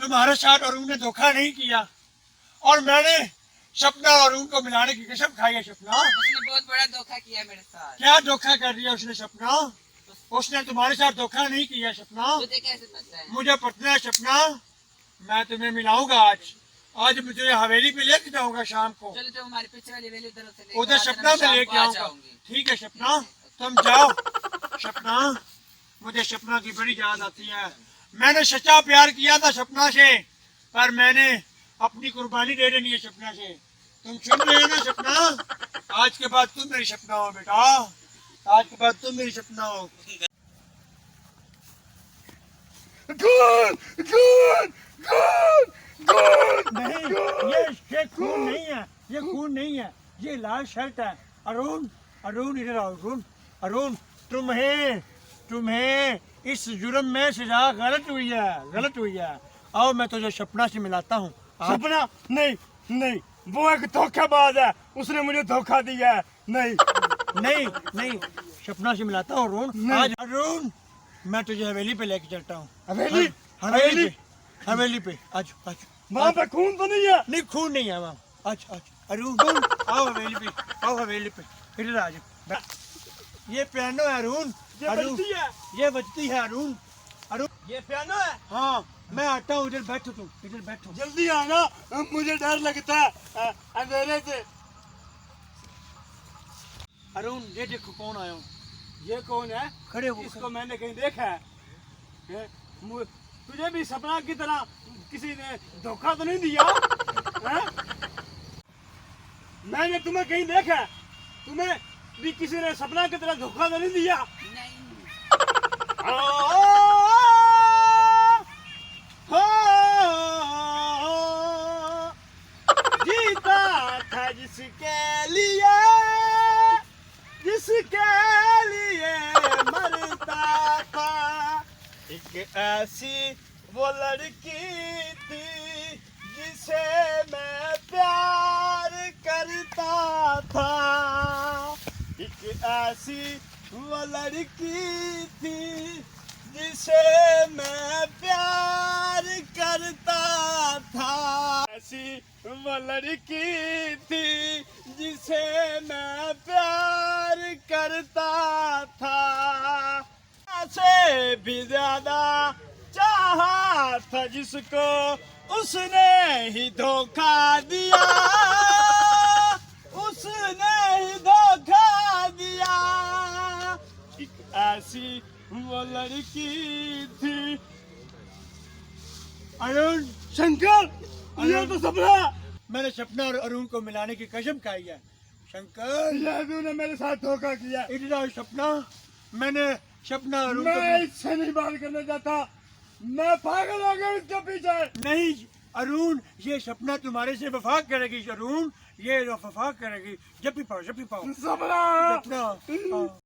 तुम्हारे साथ अरुण ने धोखा नहीं किया और मैंने सपना और अरुण को मिलाने की कसम खाई है। सपना, उसने बहुत बड़ा धोखा किया मेरे साथ। क्या धोखा कर दिया उसने? सपना, उसने तुम्हारे साथ धोखा नहीं किया। सपना, तुझे कैसे पता है? मुझे पता है। सपना, मैं तुम्हें मिलाऊंगा आज मैं तुझे हवेली पे लेके जाऊंगा शाम को। चलो तो हमारे पीछे वाली हवेली उधर से उधर सपना में लेके आऊंगा। ठीक है सपना, तुम जाओ। सपना, मुझे सपना की बड़ी याद आती है। मैंने सच्चा प्यार किया था सपना से, पर मैंने अपनी कुर्बानी दे देनी है सपना से। तुम सुन रहे हो ना सपना? आज के बाद तुम मेरी सपना हो बेटा, आज के बाद तुम मेरी सपना हो। खून खून खून खून नहीं, ये खून नहीं है, ये खून नहीं है, ये लाल शर्ट है। अरुण, अरुण इधर आओ। अरुण, अरुण तुम्हें इस जुर्म में सजा गलत हुई है, गलत हुई है। आओ मैं तुझे सपना से मिलाता हूँ। सपना नहीं, नहीं, वो एक धोखेबाज है, उसने मुझे धोखा दिया है। नहीं नहीं नहीं, सपना से मिलाता हूँ अरुण। आज अरुण, मैं तुझे हवेली पे लेके चलता हूँ। हवेली? हवेली पे, हवेली पे आज आज। वहाँ पे खून तो नहीं है? नहीं, खून नहीं है वहाँ। आज आज अरुण, आओ हवेली पे, आओ हवेली पे, इधर आ जाओ। ये पियानो है अरुण, ये अरुण, बजती है? ये बजती है अरुण। अरुण, ये पियानो है? हाँ मैं आता हूँ, इधर बैठो तुम, इधर बैठो। जल्दी आना, मुझे डर लगता है अंधेरे से। अरुण, ये देखो कौन आया हूँ। ये कौन है? खड़े हो। इसको मैंने कहीं देखा है। तुझे भी सपना की तरह किसी ने धोखा तो नहीं दिया है? मैंने तुम्हें कहीं देखा है, तुम्हें भी किसी ने सपना की तरह धोखा तो नहीं दिया? नहीं। जीता था जिसके लिए, जिसके लिए मरता था। एक ऐसी वो लड़की थी जिसे मैं प्यार करता था। एक ऐसी वो लड़की थी जिसे मैं प्यार करता था। ऐसी वो लड़की थी जिसे मैं प्यार करता था। से भी ज्यादा चाहा था जिसको, उसने ही धोखा दिया, उसने ही धोखा दिया। एक ऐसी वो लड़की थी। अरुण, शंकर, ये तो सपना। मैंने सपना और अरुण को मिलाने की कसम खाई है। शंकर, जादू ने मेरे साथ धोखा किया। इधर आओ सपना, मैंने सपना और अरुण मैं को इससे नहीं बात करना चाहता, मैं पागल हो गया इसके पीछे। नहीं अरुण, ये सपना तुम्हारे से वफा करेगी। अरुण, ये वफा करेगी। जब भी पाओ, जब भी पाओ सपना। सपना।